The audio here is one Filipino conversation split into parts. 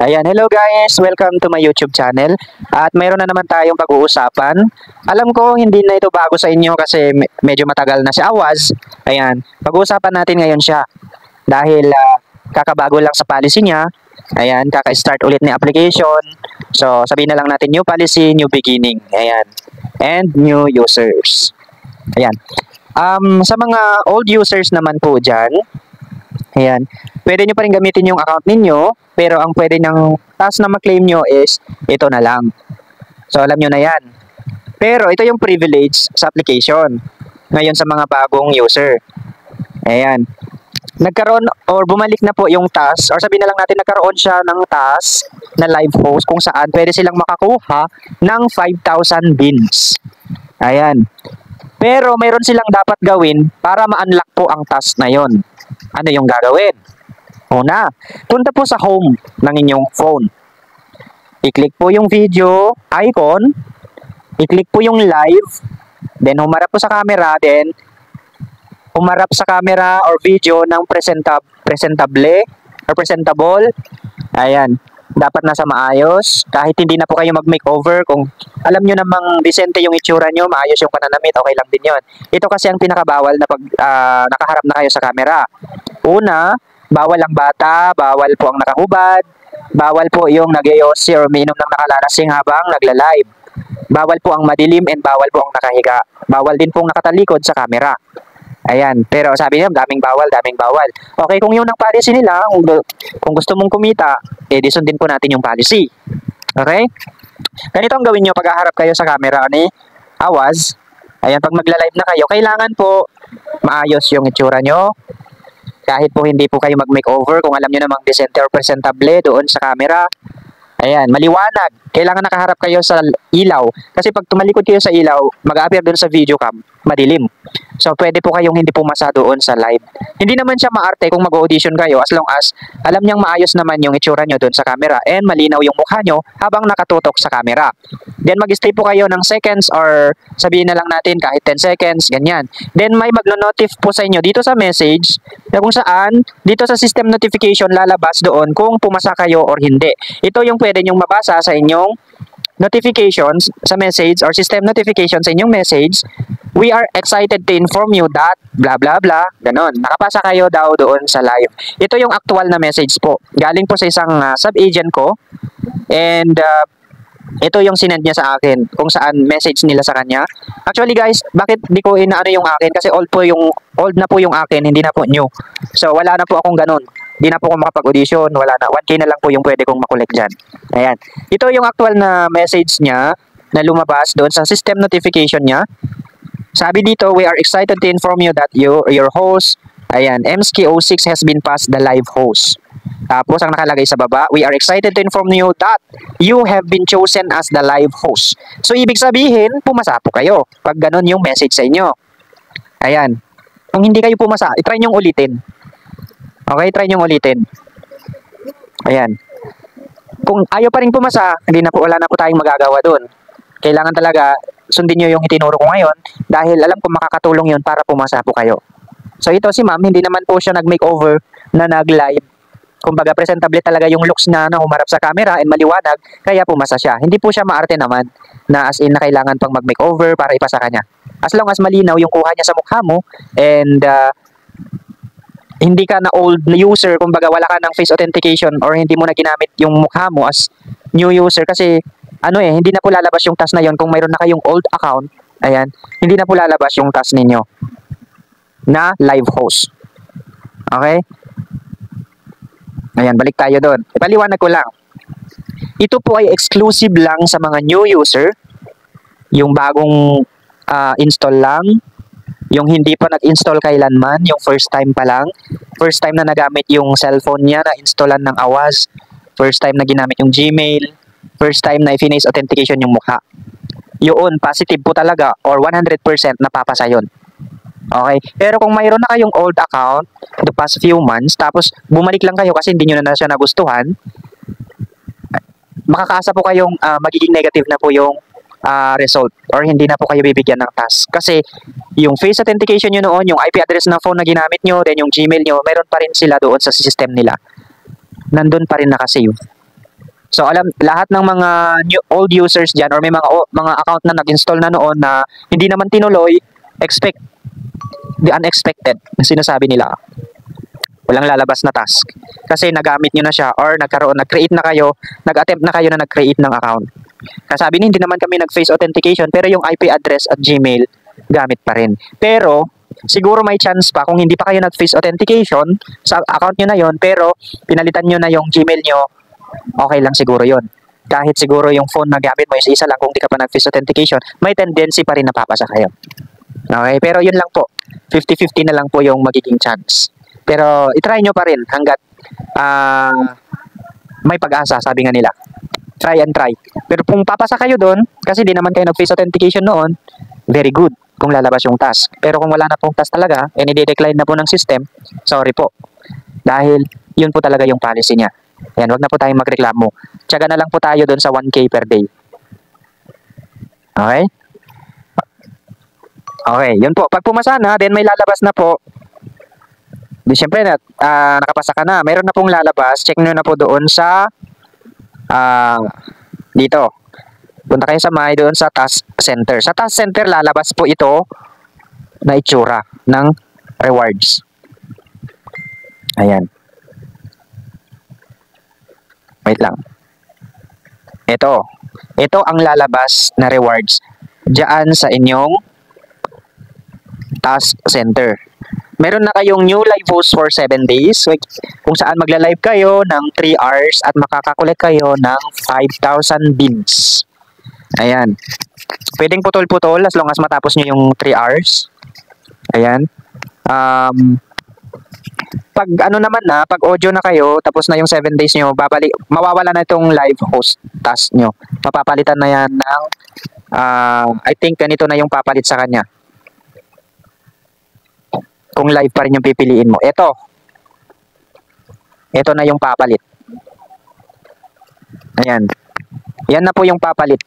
Ayan, hello guys! Welcome to my YouTube channel. At mayroon na naman tayong pag-uusapan. Alam ko hindi na ito bago sa inyo kasi medyo matagal na si Awaz. Ayan, pag-uusapan natin ngayon siya. Dahil kakabago lang sa policy niya. Ayan, kaka-start ulit ni application. So, sabihin na lang natin new policy, new beginning. Ayan. And new users. Ayan. Sa mga old users naman po dyan, ayan, pwede nyo pa rin gamitin yung account ninyo, pero ang pwede ng task na ma-claim nyo is ito na lang. So, alam nyo na yan. Pero ito yung privilege sa application. Ngayon sa mga bagong user. Ayan. Nagkaroon or bumalik na po yung task, or sabihin na lang natin nagkaroon siya ng task na live host kung saan pwede silang makakuha ng 5,000 beans. Ayan. Pero mayroon silang dapat gawin para ma-unlock po ang task na yon. Ano yung gagawin? Una, punta po sa home ng inyong phone. I-click po yung video icon, i-click po yung live, then humarap po sa camera, then humarap sa camera or video ng presentable or presentable. Ayan, dapat nasa maayos. Kahit hindi na po kayo mag-makeover, kung alam nyo namang decente yung itsura nyo, maayos yung pananamit, okay lang din yon. Ito kasi ang pinakabawal na pag nakaharap na kayo sa camera. Una, bawal ang bata, bawal po ang nakahubad, bawal po yung nag-iossi or umiinom ng nakalalasing habang nagla-live. Bawal po ang madilim and bawal po ang nakahiga. Bawal din pong nakatalikod sa camera. Ayan, pero sabi niya, daming bawal, daming bawal. Okay, kung yun ang policy nila, kung gusto mong kumita, di sundin po natin yung policy. Okay? Ganito ang gawin nyo pag haharap kayo sa camera ni Awaz. Ayan, pag magla-live na kayo, kailangan po maayos yung itsura nyo. Kahit po hindi po kayo mag-makeover, kung alam nyo namang decente or presentable doon sa camera. Ayan, maliwanag. Kailangan nakaharap kayo sa ilaw. Kasi pag tumalikod kayo sa ilaw, mag-appear doon sa video cam, madilim. So, pwede po kayong hindi pumasa doon sa live. Hindi naman siya maarte kung mag-audition kayo as long as alam niyang maayos naman yung itsura nyo doon sa camera and malinaw yung mukha nyo habang nakatutok sa camera. Then, mag-stay po kayo ng seconds or sabihin na lang natin kahit 10 seconds, ganyan. Then, may magno-notif po sa inyo dito sa message na kung saan dito sa system notification lalabas doon kung pumasa kayo or hindi. Ito yung pwede nyong mabasa sa inyong notifications sa message or system notification sa inyong message. We are excited to inform you that blah blah blah, ganon. Nakapasa kayo daw doon sa live. Ito yung actual na message po. Galing po sa isang sub-agent ko and ito yung sinend niya sa akin kung saan message nila sa kanya. Actually guys, bakit di ko inaano yung akin? Kasi old na po yung akin, hindi na po new. So wala na po akong ganon. Hindi na po ako makapag-audition, wala na. 1K na lang po yung pwede kong makolek dyan. Ayan. Ito yung actual na message niya na lumabas doon sa system notification niya. Sabi dito, we are excited to inform you that your host, ayan, MSK06 has been passed the live host. Tapos, ang nakalagay sa baba, we are excited to inform you that you have been chosen as the live host. So, ibig sabihin, pumasa po kayo pag ganun yung message sa inyo. Ayan. Kung hindi kayo pumasa, itry nyong ulitin. Okay, try nyong ulitin. Ayan. Kung ayaw pa rin pumasa, wala na po tayong magagawa doon. Kailangan talaga sundin nyo yung itinuro ko ngayon dahil alam ko makakatulong yun para pumasa po kayo. So ito si ma'am, hindi naman po siya nag-makeover na nag-live. Kumbaga presentable talaga yung looks na humarap sa camera and maliwanag, kaya pumasa siya. Hindi po siya maarte naman na as in na kailangan pang mag-makeover para ipasa kanya. As long as malinaw yung kuha niya sa mukha mo and hindi ka na old na user, kumbaga wala ka ng face authentication or hindi mo na ginamit yung mukha mo as new user kasi hindi na po lalabas yung task na yon kung mayroon na kayong old account. Ayan, hindi na po lalabas yung task ninyo na live host. Okay? Ayan, balik tayo doon. Ipaliwanag ko lang. Ito po ay exclusive lang sa mga new user, yung bagong install lang, yung hindi pa nag-install kailanman, yung first time pa lang, first time na nagamit yung cellphone niya na installan ng Awaz, first time na ginamit yung Gmail, first time na i-face authentication yung mukha. Yun, positive po talaga or 100% napapasa yun. Okay? Pero kung mayroon na kayong old account the past few months, tapos bumalik lang kayo kasi hindi nyo na siya nagustuhan, makakaasa po kayong magiging negative na po yung result or hindi na po kayo bibigyan ng task. Kasi yung face authentication nyo noon, yung IP address ng phone na ginamit nyo, then yung Gmail nyo, meron pa rin sila doon sa system nila. Nandun pa rin nakasave. So alam lahat ng mga old users diyan or may mga account na nag-install na noon na hindi naman tinuloy, expect the unexpected na sinasabi nila. Walang lalabas na task. Kasi nagamit nyo na siya or nag-create na kayo, nag-attempt na kayo na nag-create ng account. Kasabi niyo, hindi naman kami nag-face authentication pero yung IP address at Gmail, gamit pa rin. Pero, siguro may chance pa kung hindi pa kayo nag-face authentication sa account nyo na yon pero pinalitan nyo na yung Gmail nyo, okay lang siguro yon. Kahit siguro yung phone na gamit mo is isa lang kung di ka pa nag-face authentication, may tendency pa rin na papasa kayo. Okay, pero yun lang po. 50-50 na lang po yung magiging chance. Pero itry nyo pa rin hanggat may pag-asa, sabi nga nila. Try and try. Pero kung papasa kayo doon, kasi di naman kayo nag-face authentication noon, very good kung lalabas yung task. Pero kung wala na pong task talaga, and i-decline na po ng system, sorry po. Dahil yun po talaga yung policy niya. Yan, wag na po tayong magreklamo. Tiyaga na lang po tayo doon sa 1K per day. Okay? Okay, yun po. Pag pumasa na, then may lalabas na po. Di syempre nakapasa ka na. Meron na pong lalabas. Check nyo na po doon sa dito. Punta kayo sa doon sa task center. Sa task center lalabas po ito na itsura ng rewards. Ayan. Wait lang. Ito ang lalabas na rewards diyan sa inyong task center. Meron na kayong new live host for 7 days kung saan magla-live kayo ng 3 hours at makakakulit kayo ng 5,000 beans. Ayan. Pwedeng putol-putol as long as matapos nyo yung 3 hours. Ayan. Pag pag audio na kayo, tapos na yung 7 days nyo, mawawala na itong live host task nyo. Mapapalitan na yan ng, I think ganito na yung papalit sa kanya. Kung live pa rin yung pipiliin mo. Ito na yung papalit. Ayan. Yan na po yung papalit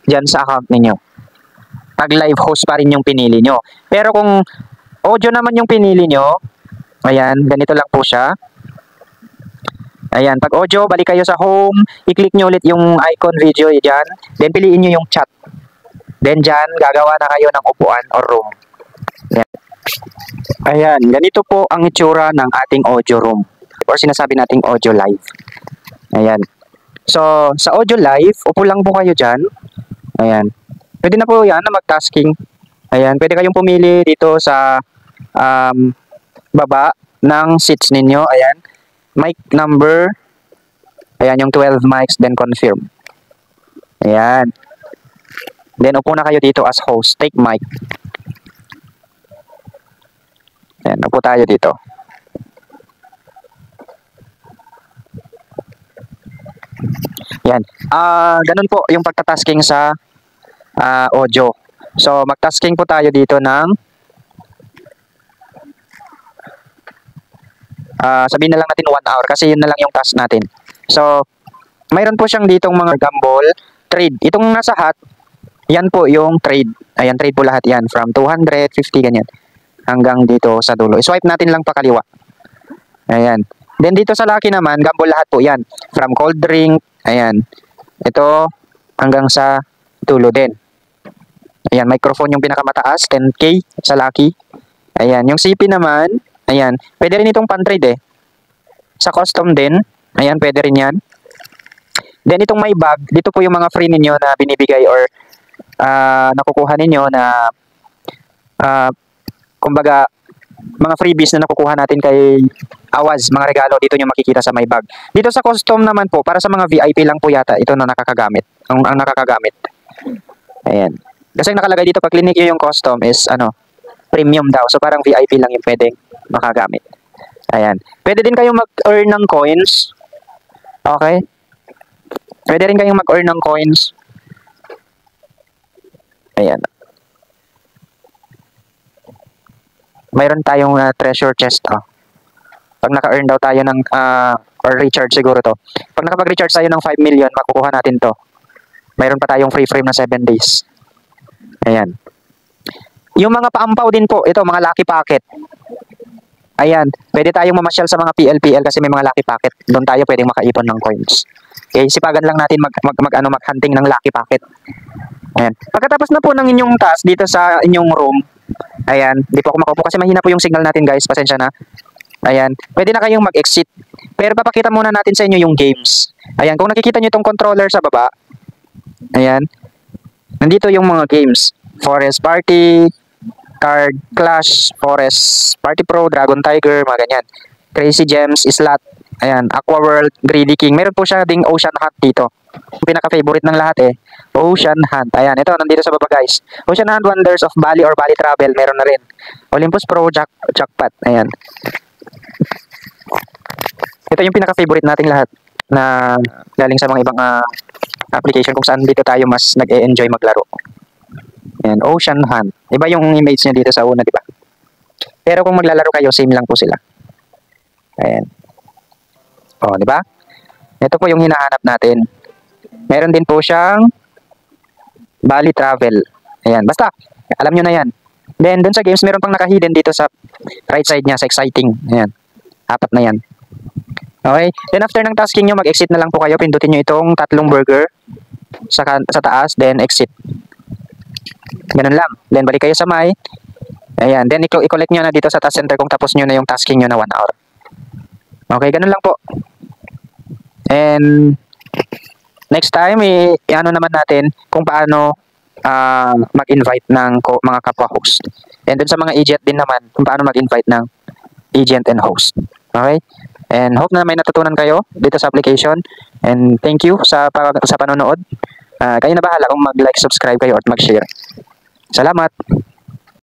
dyan sa account ninyo. Pag live host pa rin yung pinili nyo. Pero kung audio naman yung pinili nyo, ayan, ganito lang po siya. Ayan, pag audio, balik kayo sa home, i-click nyo ulit yung icon video dyan, then piliin nyo yung chat. Then dyan, gagawa na kayo ng upuan or room. Ayan. Ayan, ganito po ang itsura ng ating audio room or sinasabi nating audio live. Ayan. So, sa audio live, upo lang po kayo dyan. Ayan. Pwede na po yan na mag-tasking. Ayan, pwede kayong pumili dito sa baba ng seats ninyo. Ayan. Mic number. Ayan, yung 12 mics, then confirm. Ayan. Then, upo na kayo dito as host. Take mic. Ayan, upo tayo dito. Yan. Ganun po yung pagtatasking sa audio. So, magtasking po tayo dito ng sabihin na lang natin 1 hour kasi yun na lang yung task natin. So, mayroon po siyang ditong mga gamble, trade. Itong nasa hat, yan po yung trade. Ayan, trade po lahat yan. From 250, ganyan. Hanggang dito sa dulo. I-swipe natin lang pa kaliwa. Ayan. Then dito sa Lucky naman, gamble lahat po yan. From cold drink, ayan. Ito hanggang sa dulo din. Ayan, microphone yung pinakamataas, 10K sa Lucky. Ayan, yung CP naman, ayan. Pwede rin itong pan-trade eh. Sa custom din, ayan, pwede rin yan. Then itong my bag, dito po yung mga free ninyo na binibigay or nakukuha ninyo na kumbaga, mga freebies na nakukuha natin kay Awaz, mga regalo, dito nyo makikita sa my bag. Dito sa custom naman po, para sa mga VIP lang po yata, ito na nakakagamit. Ang nakakagamit. Ayan. Kasi nakalagay dito, pag clinic yung custom is, premium daw. So, parang VIP lang yung pwedeng makagamit. Ayan. Pwede din kayong mag-earn ng coins. Okay? Pwede rin kayong mag-earn ng coins. Ayan. Mayroon tayong treasure chest. Pag naka-earn daw tayo ng, or recharge siguro to. Pag nakapag-recharge tayo ng 5 million, makukuha natin to. Mayroon pa tayong free frame na 7 days. Ayan. Yung mga paampaw din po, ito, mga lucky packet. Ayan. Pwede tayong mamasyal sa mga PLPL kasi may mga lucky packet. Doon tayo pwedeng makaipon ng coins. Okay, sipagan lang natin mag-hunting ng lucky packet. Ayan. Pagkatapos na po ng inyong task dito sa inyong room, ayan, di po ako makaupo kasi mahina po yung signal natin guys, pasensya na. Ayan, pwede na kayong mag-exit. Pero papakita muna natin sa inyo yung games. Ayan, kung nakikita nyo itong controller sa baba, ayan, nandito yung mga games. Forest Party, Card Clash, Forest Party Pro, Dragon Tiger, mga ganyan. Crazy Gems, Slot, ayan, Aqua World, Greedy King. Meron po siya ding Ocean Hunt dito. Yung pinaka-favorite ng lahat Ocean Hunt. Ayan, ito, nandito sa baba guys. Ocean Hunt, Wonders of Bali or Bali Travel, meron na rin. Olympus Pro, Jackpot, ayan. Ito yung pinaka-favorite nating lahat na galing sa mga ibang application kung saan dito tayo mas nag-e-enjoy maglaro. Ayan, Ocean Hunt. Iba yung image niya dito sa una, di ba? Pero kung maglalaro kayo, same lang po sila. Ayan. O, di ba? Ito po yung hinahanap natin. Meron din po siyang Bali Travel. Ayan, basta, alam nyo na yan. Then, dun sa games, meron pang naka-hidden dito sa right side niya, sa exciting. Ayan, 4 na yan. Okay, then after ng tasking nyo, mag-exit na lang po kayo. Pindutin nyo itong 3 burger sa taas, then exit. Ganun lang. Then, balik kayo sa may. Ayan, then i-collect nyo na dito sa task center kung tapos nyo na yung tasking nyo na 1 hour. Okay, ganun lang po. And next time, i-ano naman natin kung paano mag-invite ng mga kapwa-host. And dun sa mga agent din naman, kung paano mag-invite ng agent and host. Okay? And hope na may natutunan kayo dito sa application. And thank you sa panonood. Kayo na bahala kung mag-like, subscribe kayo at mag-share. Salamat!